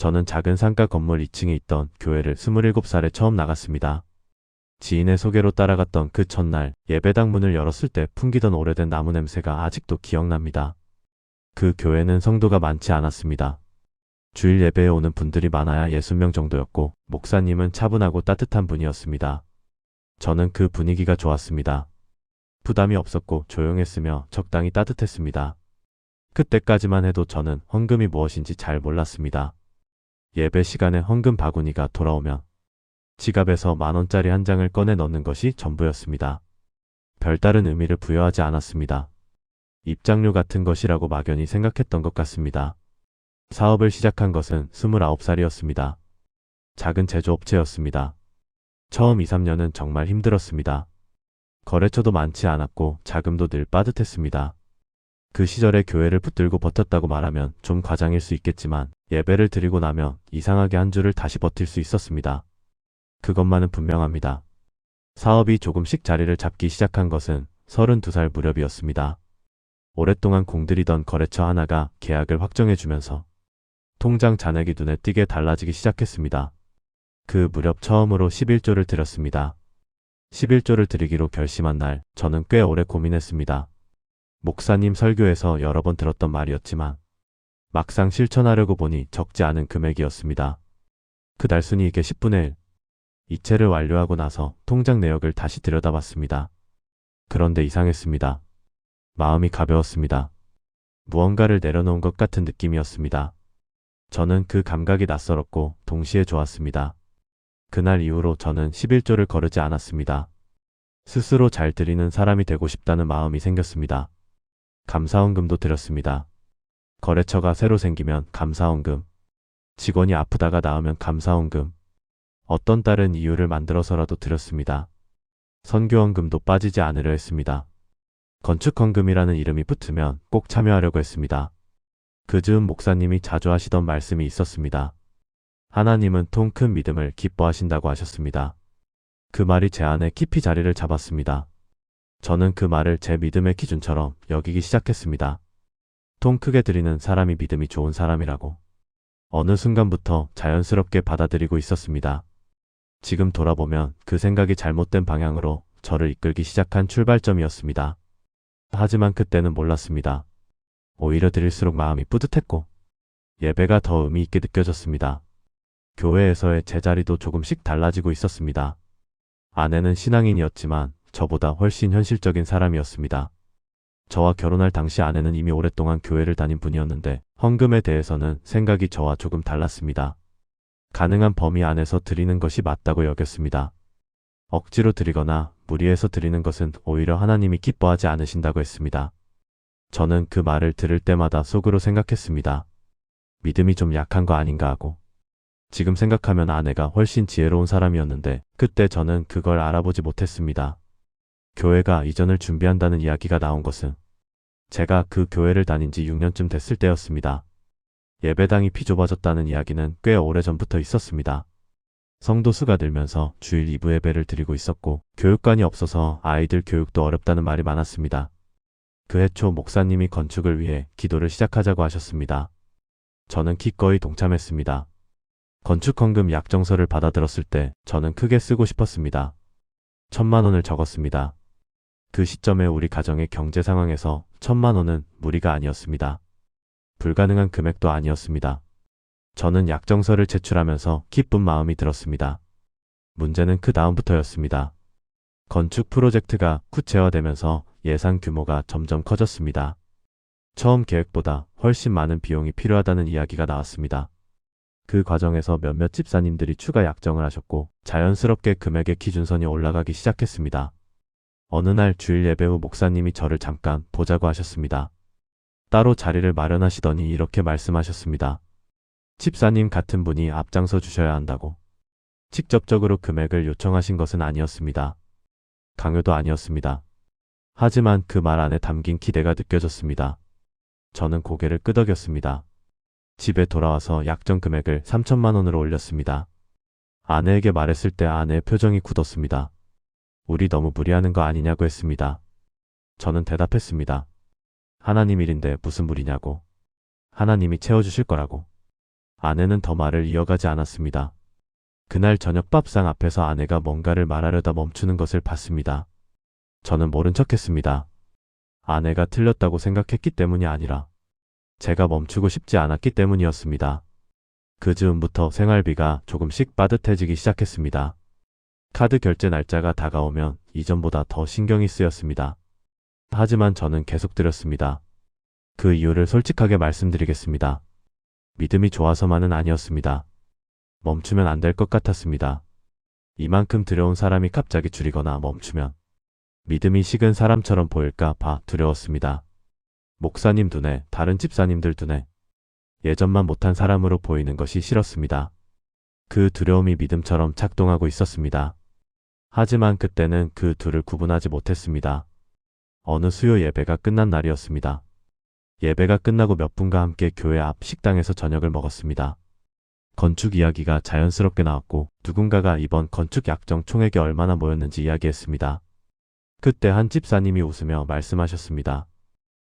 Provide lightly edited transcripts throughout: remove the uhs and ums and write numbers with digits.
저는 작은 상가 건물 2층에 있던 교회를 27살에 처음 나갔습니다. 지인의 소개로 따라갔던 그 첫날 예배당 문을 열었을 때 풍기던 오래된 나무 냄새가 아직도 기억납니다. 그 교회는 성도가 많지 않았습니다. 주일 예배에 오는 분들이 많아야 60명 정도였고 목사님은 차분하고 따뜻한 분이었습니다. 저는 그 분위기가 좋았습니다. 부담이 없었고 조용했으며 적당히 따뜻했습니다. 그때까지만 해도 저는 헌금이 무엇인지 잘 몰랐습니다. 예배 시간에 헌금 바구니가 돌아오면 지갑에서 10,000원짜리 한 장을 꺼내 넣는 것이 전부였습니다. 별다른 의미를 부여하지 않았습니다. 입장료 같은 것이라고 막연히 생각했던 것 같습니다. 사업을 시작한 것은 29살이었습니다. 작은 제조업체였습니다. 처음 2, 3년은 정말 힘들었습니다. 거래처도 많지 않았고 자금도 늘 빠듯했습니다. 그 시절에 교회를 붙들고 버텼다고 말하면 좀 과장일 수 있겠지만 예배를 드리고 나면 이상하게 한 주를 다시 버틸 수 있었습니다. 그것만은 분명합니다. 사업이 조금씩 자리를 잡기 시작한 것은 32살 무렵이었습니다. 오랫동안 공들이던 거래처 하나가 계약을 확정해주면서 통장 잔액이 눈에 띄게 달라지기 시작했습니다. 그 무렵 처음으로 11조를 드렸습니다. 11조를 드리기로 결심한 날 저는 꽤 오래 고민했습니다. 목사님 설교에서 여러 번 들었던 말이었지만 막상 실천하려고 보니 적지 않은 금액이었습니다. 그 달순이익의 10분의 1. 이체를 완료하고 나서 통장 내역을 다시 들여다봤습니다. 그런데 이상했습니다. 마음이 가벼웠습니다. 무언가를 내려놓은 것 같은 느낌이었습니다. 저는 그 감각이 낯설었고 동시에 좋았습니다. 그날 이후로 저는 11조를 거르지 않았습니다. 스스로 잘 드리는 사람이 되고 싶다는 마음이 생겼습니다. 감사헌금도 드렸습니다. 거래처가 새로 생기면 감사헌금, 직원이 아프다가 나으면 감사헌금, 어떤 다른 이유를 만들어서라도 드렸습니다. 선교헌금도 빠지지 않으려 했습니다. 건축헌금이라는 이름이 붙으면 꼭 참여하려고 했습니다. 그 즈음 목사님이 자주 하시던 말씀이 있었습니다. 하나님은 통 큰 믿음을 기뻐하신다고 하셨습니다. 그 말이 제 안에 깊이 자리를 잡았습니다. 저는 그 말을 제 믿음의 기준처럼 여기기 시작했습니다. 통 크게 드리는 사람이 믿음이 좋은 사람이라고. 어느 순간부터 자연스럽게 받아들이고 있었습니다. 지금 돌아보면 그 생각이 잘못된 방향으로 저를 이끌기 시작한 출발점이었습니다. 하지만 그때는 몰랐습니다. 오히려 드릴수록 마음이 뿌듯했고 예배가 더 의미 있게 느껴졌습니다. 교회에서의 제 자리도 조금씩 달라지고 있었습니다. 아내는 신앙인이었지만 저보다 훨씬 현실적인 사람이었습니다. 저와 결혼할 당시 아내는 이미 오랫동안 교회를 다닌 분이었는데 헌금에 대해서는 생각이 저와 조금 달랐습니다. 가능한 범위 안에서 드리는 것이 맞다고 여겼습니다. 억지로 드리거나 무리해서 드리는 것은 오히려 하나님이 기뻐하지 않으신다고 했습니다. 저는 그 말을 들을 때마다 속으로 생각했습니다. 믿음이 좀 약한 거 아닌가 하고. 지금 생각하면 아내가 훨씬 지혜로운 사람이었는데 그때 저는 그걸 알아보지 못했습니다. 교회가 이전을 준비한다는 이야기가 나온 것은 제가 그 교회를 다닌 지 6년쯤 됐을 때였습니다. 예배당이 비좁아졌다는 이야기는 꽤 오래전부터 있었습니다. 성도 수가 늘면서 주일 2부 예배를 드리고 있었고 교육관이 없어서 아이들 교육도 어렵다는 말이 많았습니다. 그해 초 목사님이 건축을 위해 기도를 시작하자고 하셨습니다. 저는 기꺼이 동참했습니다. 건축헌금 약정서를 받아들었을 때 저는 크게 쓰고 싶었습니다. 1,000만 원을 적었습니다. 그 시점에 우리 가정의 경제 상황에서 1,000만 원은 무리가 아니었습니다. 불가능한 금액도 아니었습니다. 저는 약정서를 제출하면서 기쁜 마음이 들었습니다. 문제는 그 다음부터였습니다. 건축 프로젝트가 구체화되면서 예산 규모가 점점 커졌습니다. 처음 계획보다 훨씬 많은 비용이 필요하다는 이야기가 나왔습니다. 그 과정에서 몇몇 집사님들이 추가 약정을 하셨고 자연스럽게 금액의 기준선이 올라가기 시작했습니다. 어느 날 주일 예배 후 목사님이 저를 잠깐 보자고 하셨습니다. 따로 자리를 마련하시더니 이렇게 말씀하셨습니다. 집사님 같은 분이 앞장서 주셔야 한다고. 직접적으로 금액을 요청하신 것은 아니었습니다. 강요도 아니었습니다. 하지만 그 말 안에 담긴 기대가 느껴졌습니다. 저는 고개를 끄덕였습니다. 집에 돌아와서 약정 금액을 3,000만 원으로 올렸습니다. 아내에게 말했을 때 아내의 표정이 굳었습니다. 우리 너무 무리하는 거 아니냐고 했습니다. 저는 대답했습니다. 하나님 일인데 무슨 무리냐고. 하나님이 채워주실 거라고. 아내는 더 말을 이어가지 않았습니다. 그날 저녁 밥상 앞에서 아내가 뭔가를 말하려다 멈추는 것을 봤습니다. 저는 모른 척했습니다. 아내가 틀렸다고 생각했기 때문이 아니라 제가 멈추고 싶지 않았기 때문이었습니다. 그 즈음부터 생활비가 조금씩 빠듯해지기 시작했습니다. 카드 결제 날짜가 다가오면 이전보다 더 신경이 쓰였습니다. 하지만 저는 계속 드렸습니다. 그 이유를 솔직하게 말씀드리겠습니다. 믿음이 좋아서만은 아니었습니다. 멈추면 안 될 것 같았습니다. 이만큼 들여온 사람이 갑자기 줄이거나 멈추면 믿음이 식은 사람처럼 보일까 봐 두려웠습니다. 목사님 눈에, 다른 집사님들 눈에 예전만 못한 사람으로 보이는 것이 싫었습니다. 그 두려움이 믿음처럼 작동하고 있었습니다. 하지만 그때는 그 둘을 구분하지 못했습니다. 어느 수요 예배가 끝난 날이었습니다. 예배가 끝나고 몇 분과 함께 교회 앞 식당에서 저녁을 먹었습니다. 건축 이야기가 자연스럽게 나왔고 누군가가 이번 건축 약정 총액이 얼마나 모였는지 이야기했습니다. 그때 한 집사님이 웃으며 말씀하셨습니다.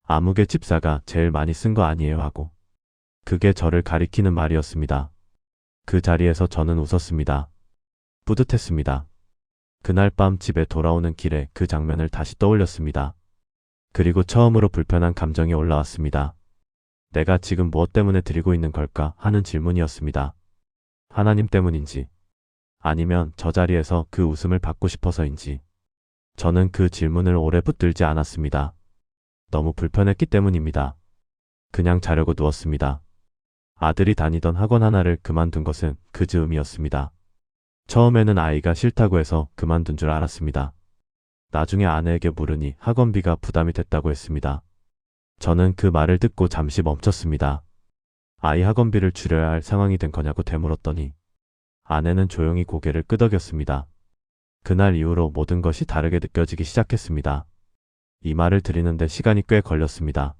아무개 집사가 제일 많이 쓴 거 아니에요 하고. 그게 저를 가리키는 말이었습니다. 그 자리에서 저는 웃었습니다. 뿌듯했습니다. 그날 밤 집에 돌아오는 길에 그 장면을 다시 떠올렸습니다. 그리고 처음으로 불편한 감정이 올라왔습니다. 내가 지금 무엇 때문에 드리고 있는 걸까 하는 질문이었습니다. 하나님 때문인지 아니면 저 자리에서 그 웃음을 받고 싶어서인지 저는 그 질문을 오래 붙들지 않았습니다. 너무 불편했기 때문입니다. 그냥 자려고 누웠습니다. 아들이 다니던 학원 하나를 그만둔 것은 그 즈음이었습니다. 처음에는 아이가 싫다고 해서 그만둔 줄 알았습니다. 나중에 아내에게 물으니 학원비가 부담이 됐다고 했습니다. 저는 그 말을 듣고 잠시 멈췄습니다. 아이 학원비를 줄여야 할 상황이 된 거냐고 되물었더니 아내는 조용히 고개를 끄덕였습니다. 그날 이후로 모든 것이 다르게 느껴지기 시작했습니다. 이 말을 드리는데 시간이 꽤 걸렸습니다.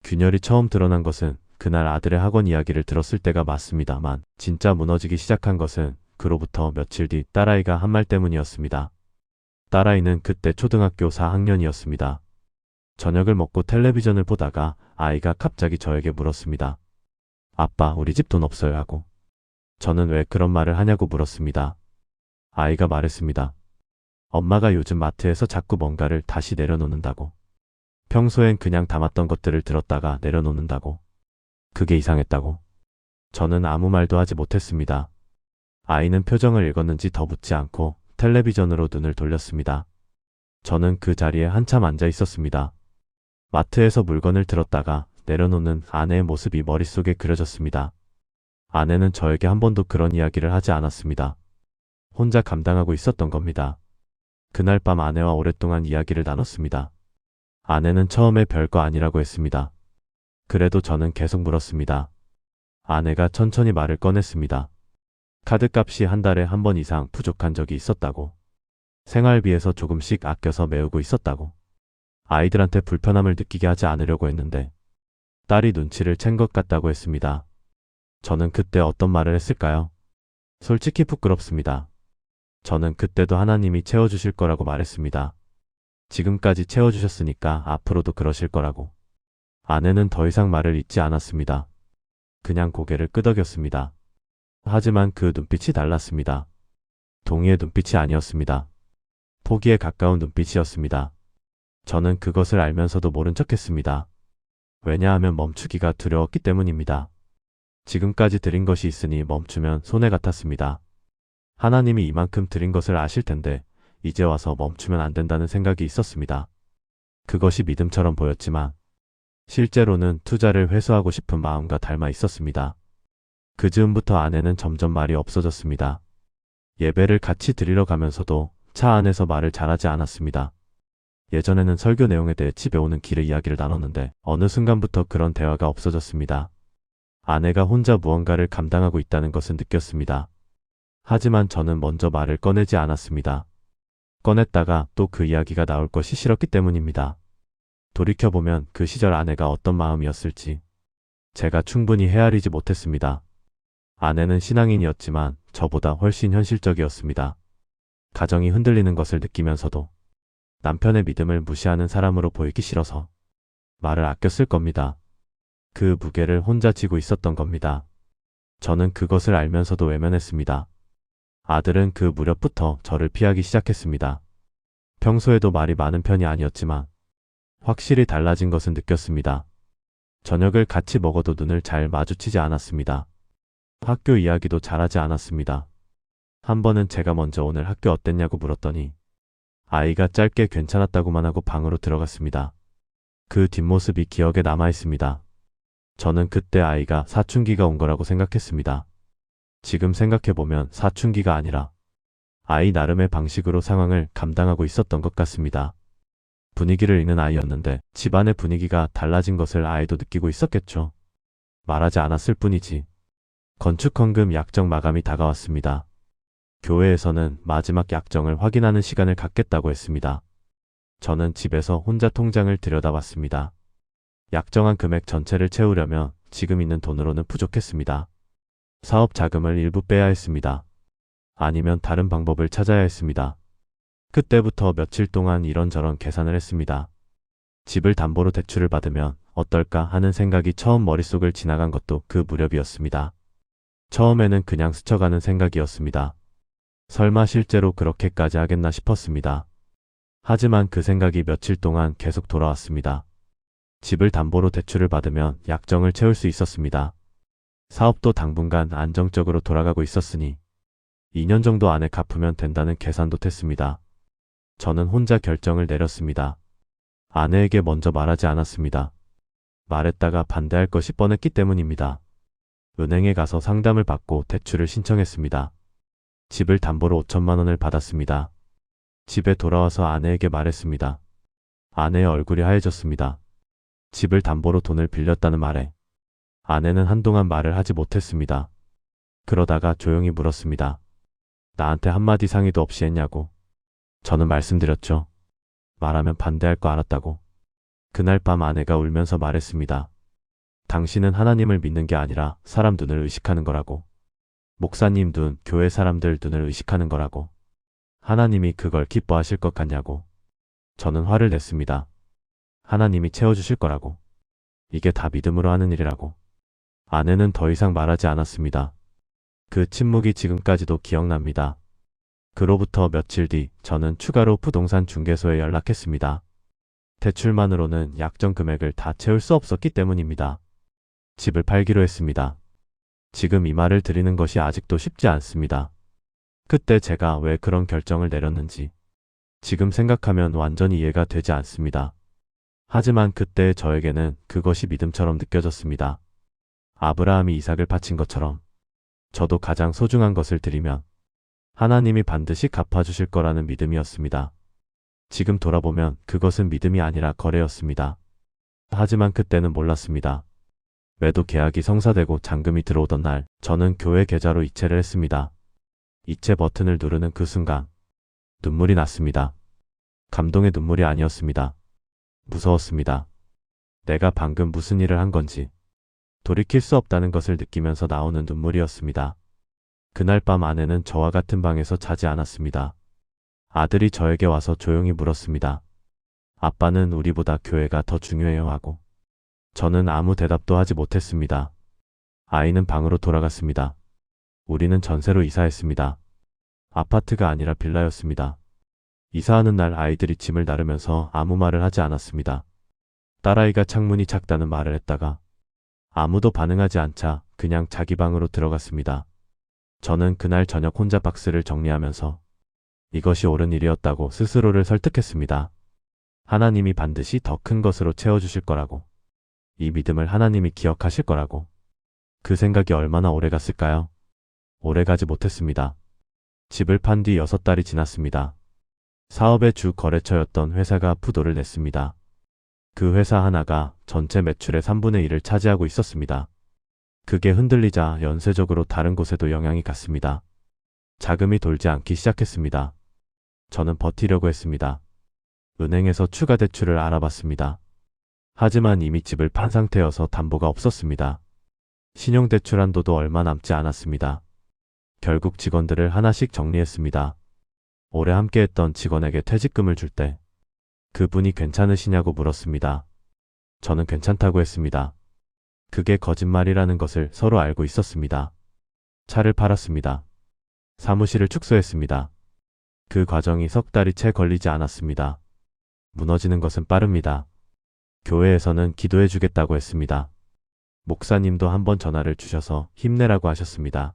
균열이 처음 드러난 것은 그날 아들의 학원 이야기를 들었을 때가 맞습니다만 진짜 무너지기 시작한 것은 그로부터 며칠 뒤 딸아이가 한 말 때문이었습니다. 딸아이는 그때 초등학교 4학년이었습니다. 저녁을 먹고 텔레비전을 보다가 아이가 갑자기 저에게 물었습니다. 아빠, 우리 집 돈 없어요 하고. 저는 왜 그런 말을 하냐고 물었습니다. 아이가 말했습니다. 엄마가 요즘 마트에서 자꾸 뭔가를 다시 내려놓는다고. 평소엔 그냥 담았던 것들을 들었다가 내려놓는다고. 그게 이상했다고. 저는 아무 말도 하지 못했습니다. 아이는 표정을 읽었는지 더 묻지 않고 텔레비전으로 눈을 돌렸습니다. 저는 그 자리에 한참 앉아 있었습니다. 마트에서 물건을 들었다가 내려놓는 아내의 모습이 머릿속에 그려졌습니다. 아내는 저에게 한 번도 그런 이야기를 하지 않았습니다. 혼자 감당하고 있었던 겁니다. 그날 밤 아내와 오랫동안 이야기를 나눴습니다. 아내는 처음에 별거 아니라고 했습니다. 그래도 저는 계속 물었습니다. 아내가 천천히 말을 꺼냈습니다. 카드값이 한 달에 한 번 이상 부족한 적이 있었다고. 생활비에서 조금씩 아껴서 메우고 있었다고. 아이들한테 불편함을 느끼게 하지 않으려고 했는데 딸이 눈치를 챈 것 같다고 했습니다. 저는 그때 어떤 말을 했을까요? 솔직히 부끄럽습니다. 저는 그때도 하나님이 채워주실 거라고 말했습니다. 지금까지 채워주셨으니까 앞으로도 그러실 거라고. 아내는 더 이상 말을 잇지 않았습니다. 그냥 고개를 끄덕였습니다. 하지만 그 눈빛이 달랐습니다. 동의의 눈빛이 아니었습니다. 포기에 가까운 눈빛이었습니다. 저는 그것을 알면서도 모른 척했습니다. 왜냐하면 멈추기가 두려웠기 때문입니다. 지금까지 드린 것이 있으니 멈추면 손해 같았습니다. 하나님이 이만큼 드린 것을 아실 텐데 이제 와서 멈추면 안 된다는 생각이 있었습니다. 그것이 믿음처럼 보였지만 실제로는 투자를 회수하고 싶은 마음과 닮아 있었습니다. 그 즈음부터 아내는 점점 말이 없어졌습니다. 예배를 같이 드리러 가면서도 차 안에서 말을 잘하지 않았습니다. 예전에는 설교 내용에 대해 집에 오는 길에 이야기를 나눴는데 어느 순간부터 그런 대화가 없어졌습니다. 아내가 혼자 무언가를 감당하고 있다는 것은 느꼈습니다. 하지만 저는 먼저 말을 꺼내지 않았습니다. 꺼냈다가 또 그 이야기가 나올 것이 싫었기 때문입니다. 돌이켜보면 그 시절 아내가 어떤 마음이었을지 제가 충분히 헤아리지 못했습니다. 아내는 신앙인이었지만 저보다 훨씬 현실적이었습니다. 가정이 흔들리는 것을 느끼면서도 남편의 믿음을 무시하는 사람으로 보이기 싫어서 말을 아껴 쓸 겁니다. 그 무게를 혼자 지고 있었던 겁니다. 저는 그것을 알면서도 외면했습니다. 아들은 그 무렵부터 저를 피하기 시작했습니다. 평소에도 말이 많은 편이 아니었지만 확실히 달라진 것은 느꼈습니다. 저녁을 같이 먹어도 눈을 잘 마주치지 않았습니다. 학교 이야기도 잘하지 않았습니다. 한 번은 제가 먼저 오늘 학교 어땠냐고 물었더니 아이가 짧게 괜찮았다고만 하고 방으로 들어갔습니다. 그 뒷모습이 기억에 남아 있습니다. 저는 그때 아이가 사춘기가 온 거라고 생각했습니다. 지금 생각해보면 사춘기가 아니라 아이 나름의 방식으로 상황을 감당하고 있었던 것 같습니다. 분위기를 읽는 아이였는데 집안의 분위기가 달라진 것을 아이도 느끼고 있었겠죠. 말하지 않았을 뿐이지. 건축헌금 약정 마감이 다가왔습니다. 교회에서는 마지막 약정을 확인하는 시간을 갖겠다고 했습니다. 저는 집에서 혼자 통장을 들여다봤습니다. 약정한 금액 전체를 채우려면 지금 있는 돈으로는 부족했습니다. 사업 자금을 일부 빼야 했습니다. 아니면 다른 방법을 찾아야 했습니다. 그때부터 며칠 동안 이런저런 계산을 했습니다. 집을 담보로 대출을 받으면 어떨까 하는 생각이 처음 머릿속을 지나간 것도 그 무렵이었습니다. 처음에는 그냥 스쳐가는 생각이었습니다. 설마 실제로 그렇게까지 하겠나 싶었습니다. 하지만 그 생각이 며칠 동안 계속 돌아왔습니다. 집을 담보로 대출을 받으면 약정을 채울 수 있었습니다. 사업도 당분간 안정적으로 돌아가고 있었으니 2년 정도 안에 갚으면 된다는 계산도 됐습니다. 저는 혼자 결정을 내렸습니다. 아내에게 먼저 말하지 않았습니다. 말했다가 반대할 것이 뻔했기 때문입니다. 은행에 가서 상담을 받고 대출을 신청했습니다. 집을 담보로 5천만 원을 받았습니다. 집에 돌아와서 아내에게 말했습니다. 아내의 얼굴이 하얘졌습니다. 집을 담보로 돈을 빌렸다는 말에 아내는 한동안 말을 하지 못했습니다. 그러다가 조용히 물었습니다. 나한테 한마디 상의도 없이 했냐고. 저는 말씀드렸죠. 말하면 반대할 거 알았다고. 그날 밤 아내가 울면서 말했습니다. 당신은 하나님을 믿는 게 아니라 사람 눈을 의식하는 거라고. 목사님 눈, 교회 사람들 눈을 의식하는 거라고. 하나님이 그걸 기뻐하실 것 같냐고. 저는 화를 냈습니다. 하나님이 채워주실 거라고. 이게 다 믿음으로 하는 일이라고. 아내는 더 이상 말하지 않았습니다. 그 침묵이 지금까지도 기억납니다. 그로부터 며칠 뒤 저는 추가로 부동산 중개소에 연락했습니다. 대출만으로는 약정 금액을 다 채울 수 없었기 때문입니다. 집을 팔기로 했습니다. 지금 이 말을 드리는 것이 아직도 쉽지 않습니다. 그때 제가 왜 그런 결정을 내렸는지 지금 생각하면 완전히 이해가 되지 않습니다. 하지만 그때 저에게는 그것이 믿음처럼 느껴졌습니다. 아브라함이 이삭을 바친 것처럼 저도 가장 소중한 것을 드리면 하나님이 반드시 갚아주실 거라는 믿음이었습니다. 지금 돌아보면 그것은 믿음이 아니라 거래였습니다. 하지만 그때는 몰랐습니다. 매도 계약이 성사되고 잔금이 들어오던 날 저는 교회 계좌로 이체를 했습니다. 이체 버튼을 누르는 그 순간 눈물이 났습니다. 감동의 눈물이 아니었습니다. 무서웠습니다. 내가 방금 무슨 일을 한 건지 돌이킬 수 없다는 것을 느끼면서 나오는 눈물이었습니다. 그날 밤 아내는 저와 같은 방에서 자지 않았습니다. 아들이 저에게 와서 조용히 물었습니다. 아빠는 우리보다 교회가 더 중요해요 하고. 저는 아무 대답도 하지 못했습니다. 아이는 방으로 돌아갔습니다. 우리는 전세로 이사했습니다. 아파트가 아니라 빌라였습니다. 이사하는 날 아이들이 짐을 나르면서 아무 말을 하지 않았습니다. 딸아이가 창문이 작다는 말을 했다가 아무도 반응하지 않자 그냥 자기 방으로 들어갔습니다. 저는 그날 저녁 혼자 박스를 정리하면서 이것이 옳은 일이었다고 스스로를 설득했습니다. 하나님이 반드시 더 큰 것으로 채워주실 거라고. 이 믿음을 하나님이 기억하실 거라고. 그 생각이 얼마나 오래 갔을까요? 오래 가지 못했습니다. 집을 판 뒤 6달이 지났습니다. 사업의 주 거래처였던 회사가 부도를 냈습니다. 그 회사 하나가 전체 매출의 3분의 1을 차지하고 있었습니다. 그게 흔들리자 연쇄적으로 다른 곳에도 영향이 갔습니다. 자금이 돌지 않기 시작했습니다. 저는 버티려고 했습니다. 은행에서 추가 대출을 알아봤습니다. 하지만 이미 집을 판 상태여서 담보가 없었습니다. 신용대출 한도도 얼마 남지 않았습니다. 결국 직원들을 하나씩 정리했습니다. 오래 함께했던 직원에게 퇴직금을 줄 때 그분이 괜찮으시냐고 물었습니다. 저는 괜찮다고 했습니다. 그게 거짓말이라는 것을 서로 알고 있었습니다. 차를 팔았습니다. 사무실을 축소했습니다. 그 과정이 석 달이 채 걸리지 않았습니다. 무너지는 것은 빠릅니다. 교회에서는 기도해 주겠다고 했습니다. 목사님도 한번 전화를 주셔서 힘내라고 하셨습니다.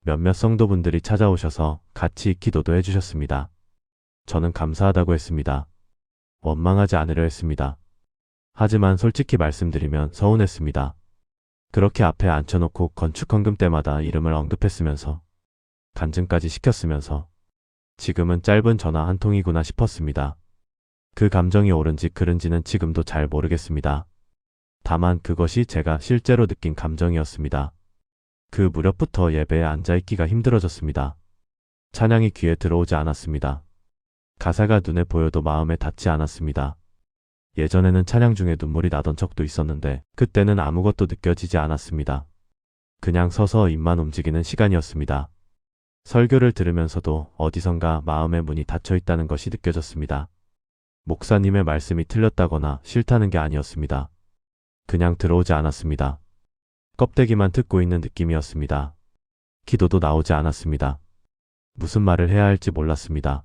몇몇 성도분들이 찾아오셔서 같이 기도도 해주셨습니다. 저는 감사하다고 했습니다. 원망하지 않으려 했습니다. 하지만 솔직히 말씀드리면 서운했습니다. 그렇게 앞에 앉혀놓고 건축헌금 때마다 이름을 언급했으면서 간증까지 시켰으면서 지금은 짧은 전화 한 통이구나 싶었습니다. 그 감정이 옳은지 그른지는 지금도 잘 모르겠습니다. 다만 그것이 제가 실제로 느낀 감정이었습니다. 그 무렵부터 예배에 앉아있기가 힘들어졌습니다. 찬양이 귀에 들어오지 않았습니다. 가사가 눈에 보여도 마음에 닿지 않았습니다. 예전에는 찬양 중에 눈물이 나던 적도 있었는데 그때는 아무것도 느껴지지 않았습니다. 그냥 서서 입만 움직이는 시간이었습니다. 설교를 들으면서도 어디선가 마음의 문이 닫혀 있다는 것이 느껴졌습니다. 목사님의 말씀이 틀렸다거나 싫다는 게 아니었습니다. 그냥 들어오지 않았습니다. 껍데기만 듣고 있는 느낌이었습니다. 기도도 나오지 않았습니다. 무슨 말을 해야 할지 몰랐습니다.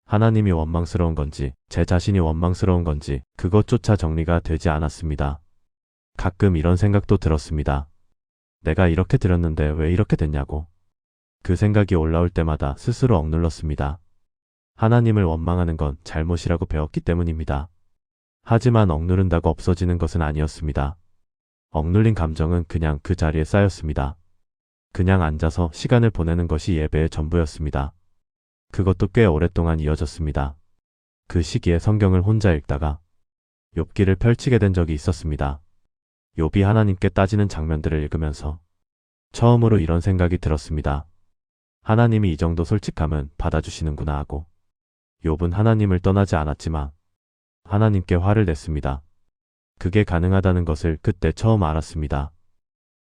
하나님이 원망스러운 건지 제 자신이 원망스러운 건지 그것조차 정리가 되지 않았습니다. 가끔 이런 생각도 들었습니다. 내가 이렇게 드렸는데 왜 이렇게 됐냐고. 그 생각이 올라올 때마다 스스로 억눌렀습니다. 하나님을 원망하는 건 잘못이라고 배웠기 때문입니다. 하지만 억누른다고 없어지는 것은 아니었습니다. 억눌린 감정은 그냥 그 자리에 쌓였습니다. 그냥 앉아서 시간을 보내는 것이 예배의 전부였습니다. 그것도 꽤 오랫동안 이어졌습니다. 그 시기에 성경을 혼자 읽다가 욥기를 펼치게 된 적이 있었습니다. 욥이 하나님께 따지는 장면들을 읽으면서 처음으로 이런 생각이 들었습니다. 하나님이 이 정도 솔직함은 받아주시는구나 하고 욥은 하나님을 떠나지 않았지만 하나님께 화를 냈습니다. 그게 가능하다는 것을 그때 처음 알았습니다.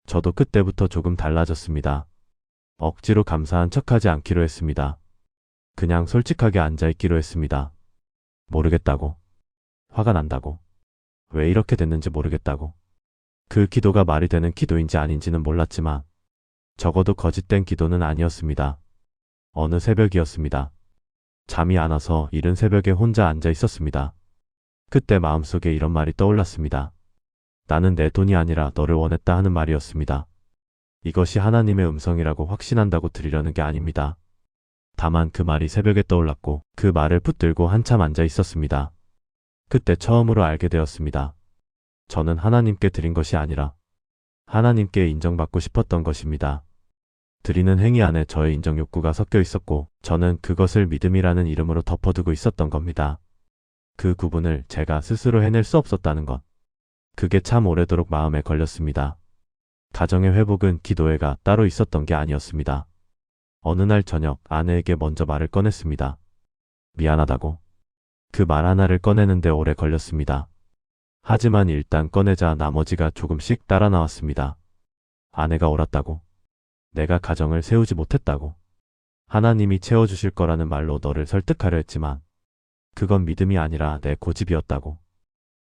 저도 그때부터 조금 달라졌습니다. 억지로 감사한 척하지 않기로 했습니다. 그냥 솔직하게 앉아있기로 했습니다. 모르겠다고. 화가 난다고. 왜 이렇게 됐는지 모르겠다고. 그 기도가 말이 되는 기도인지 아닌지는 몰랐지만 적어도 거짓된 기도는 아니었습니다. 어느 새벽이었습니다. 잠이 안 와서 이른 새벽에 혼자 앉아 있었습니다. 그때 마음속에 이런 말이 떠올랐습니다. 나는 내 돈이 아니라 너를 원했다 하는 말이었습니다. 이것이 하나님의 음성이라고 확신한다고 드리려는 게 아닙니다. 다만 그 말이 새벽에 떠올랐고 그 말을 붙들고 한참 앉아 있었습니다. 그때 처음으로 알게 되었습니다. 저는 하나님께 드린 것이 아니라 하나님께 인정받고 싶었던 것입니다. 드리는 행위 안에 저의 인정 욕구가 섞여 있었고 저는 그것을 믿음이라는 이름으로 덮어두고 있었던 겁니다. 그 구분을 제가 스스로 해낼 수 없었다는 것. 그게 참 오래도록 마음에 걸렸습니다. 가정의 회복은 기도회가 따로 있었던 게 아니었습니다. 어느 날 저녁 아내에게 먼저 말을 꺼냈습니다. 미안하다고. 그 말 하나를 꺼내는데 오래 걸렸습니다. 하지만 일단 꺼내자 나머지가 조금씩 따라 나왔습니다. 아내가 옳았다고. 내가 가정을 세우지 못했다고. 하나님이 채워주실 거라는 말로 너를 설득하려 했지만 그건 믿음이 아니라 내 고집이었다고.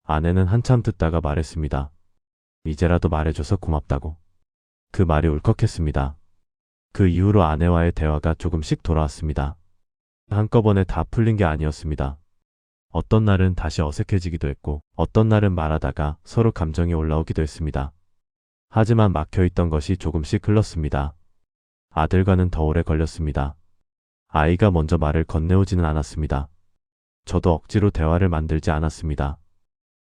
아내는 한참 듣다가 말했습니다. 이제라도 말해줘서 고맙다고. 그 말이 울컥했습니다. 그 이후로 아내와의 대화가 조금씩 돌아왔습니다. 한꺼번에 다 풀린 게 아니었습니다. 어떤 날은 다시 어색해지기도 했고 어떤 날은 말하다가 서로 감정이 올라오기도 했습니다. 하지만 막혀있던 것이 조금씩 흘렀습니다. 아들과는 더 오래 걸렸습니다. 아이가 먼저 말을 건네오지는 않았습니다. 저도 억지로 대화를 만들지 않았습니다.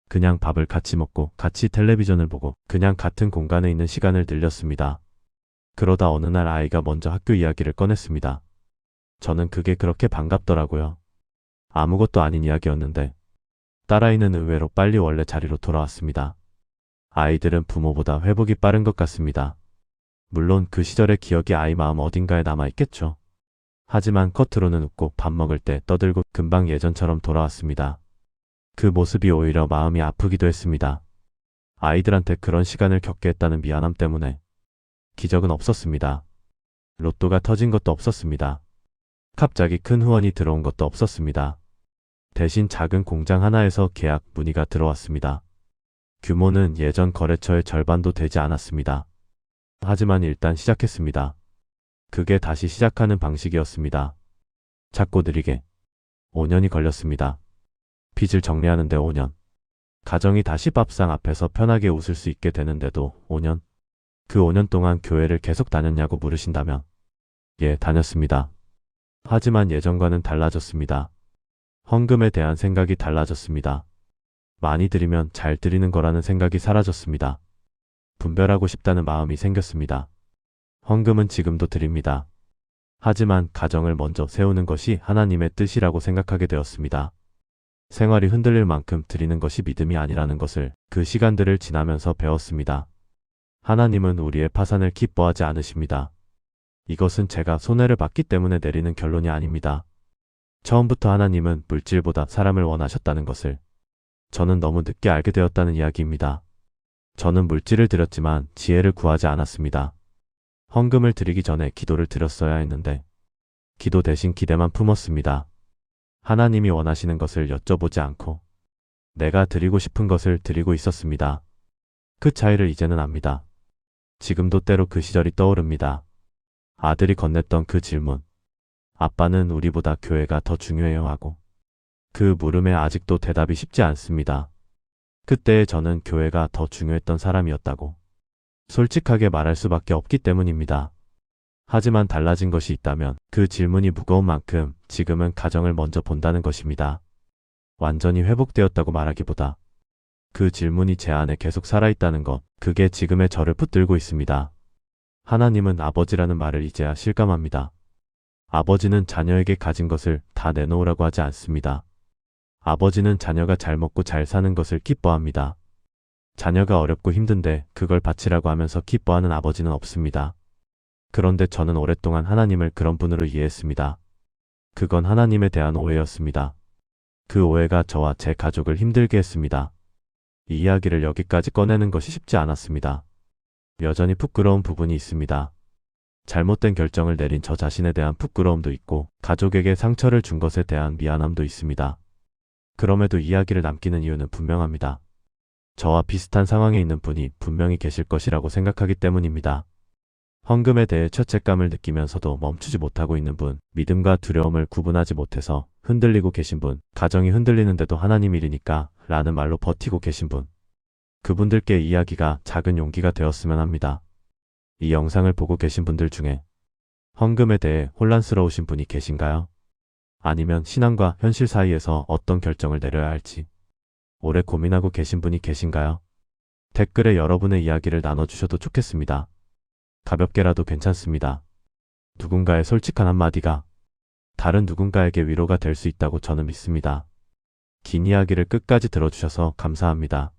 그냥 밥을 같이 먹고 같이 텔레비전을 보고 그냥 같은 공간에 있는 시간을 늘렸습니다. 그러다 어느 날 아이가 먼저 학교 이야기를 꺼냈습니다. 저는 그게 그렇게 반갑더라고요. 아무것도 아닌 이야기였는데 딸아이는 의외로 빨리 원래 자리로 돌아왔습니다. 아이들은 부모보다 회복이 빠른 것 같습니다. 물론 그 시절의 기억이 아이 마음 어딘가에 남아있겠죠. 하지만 겉으로는 웃고 밥 먹을 때 떠들고 금방 예전처럼 돌아왔습니다. 그 모습이 오히려 마음이 아프기도 했습니다. 아이들한테 그런 시간을 겪게 했다는 미안함 때문에. 기적은 없었습니다. 로또가 터진 것도 없었습니다. 갑자기 큰 후원이 들어온 것도 없었습니다. 대신 작은 공장 하나에서 계약 문의가 들어왔습니다. 규모는 예전 거래처의 절반도 되지 않았습니다. 하지만 일단 시작했습니다. 그게 다시 시작하는 방식이었습니다. 작고 느리게. 5년이 걸렸습니다. 빚을 정리하는데 5년. 가정이 다시 밥상 앞에서 편하게 웃을 수 있게 되는데도 5년. 그 5년 동안 교회를 계속 다녔냐고 물으신다면 예, 다녔습니다. 하지만 예전과는 달라졌습니다. 헌금에 대한 생각이 달라졌습니다. 많이 드리면 잘 드리는 거라는 생각이 사라졌습니다. 분별하고 싶다는 마음이 생겼습니다. 헌금은 지금도 드립니다. 하지만 가정을 먼저 세우는 것이 하나님의 뜻이라고 생각하게 되었습니다. 생활이 흔들릴 만큼 드리는 것이 믿음이 아니라는 것을 그 시간들을 지나면서 배웠습니다. 하나님은 우리의 파산을 기뻐하지 않으십니다. 이것은 제가 손해를 봤기 때문에 내리는 결론이 아닙니다. 처음부터 하나님은 물질보다 사람을 원하셨다는 것을 저는 너무 늦게 알게 되었다는 이야기입니다. 저는 물질을 드렸지만 지혜를 구하지 않았습니다. 헌금을 드리기 전에 기도를 드렸어야 했는데 기도 대신 기대만 품었습니다. 하나님이 원하시는 것을 여쭤보지 않고 내가 드리고 싶은 것을 드리고 있었습니다. 그 차이를 이제는 압니다. 지금도 때로 그 시절이 떠오릅니다. 아들이 건넸던 그 질문. 아빠는 우리보다 교회가 더 중요해요 하고 그 물음에 아직도 대답이 쉽지 않습니다. 그때의 저는 교회가 더 중요했던 사람이었다고 솔직하게 말할 수밖에 없기 때문입니다. 하지만 달라진 것이 있다면 그 질문이 무거운 만큼 지금은 가정을 먼저 본다는 것입니다. 완전히 회복되었다고 말하기보다 그 질문이 제 안에 계속 살아있다는 것, 그게 지금의 저를 붙들고 있습니다. 하나님은 아버지라는 말을 이제야 실감합니다. 아버지는 자녀에게 가진 것을 다 내놓으라고 하지 않습니다. 아버지는 자녀가 잘 먹고 잘 사는 것을 기뻐합니다. 자녀가 어렵고 힘든데 그걸 바치라고 하면서 기뻐하는 아버지는 없습니다. 그런데 저는 오랫동안 하나님을 그런 분으로 이해했습니다. 그건 하나님에 대한 오해였습니다. 그 오해가 저와 제 가족을 힘들게 했습니다. 이 이야기를 여기까지 꺼내는 것이 쉽지 않았습니다. 여전히 부끄러운 부분이 있습니다. 잘못된 결정을 내린 저 자신에 대한 부끄러움도 있고 가족에게 상처를 준 것에 대한 미안함도 있습니다. 그럼에도 이야기를 남기는 이유는 분명합니다. 저와 비슷한 상황에 있는 분이 분명히 계실 것이라고 생각하기 때문입니다. 헌금에 대해 죄책감을 느끼면서도 멈추지 못하고 있는 분, 믿음과 두려움을 구분하지 못해서 흔들리고 계신 분, 가정이 흔들리는데도 하나님 일이니까 라는 말로 버티고 계신 분, 그분들께 이야기가 작은 용기가 되었으면 합니다. 이 영상을 보고 계신 분들 중에 헌금에 대해 혼란스러우신 분이 계신가요? 아니면 신앙과 현실 사이에서 어떤 결정을 내려야 할지 오래 고민하고 계신 분이 계신가요? 댓글에 여러분의 이야기를 나눠주셔도 좋겠습니다. 가볍게라도 괜찮습니다. 누군가의 솔직한 한마디가 다른 누군가에게 위로가 될 수 있다고 저는 믿습니다. 긴 이야기를 끝까지 들어주셔서 감사합니다.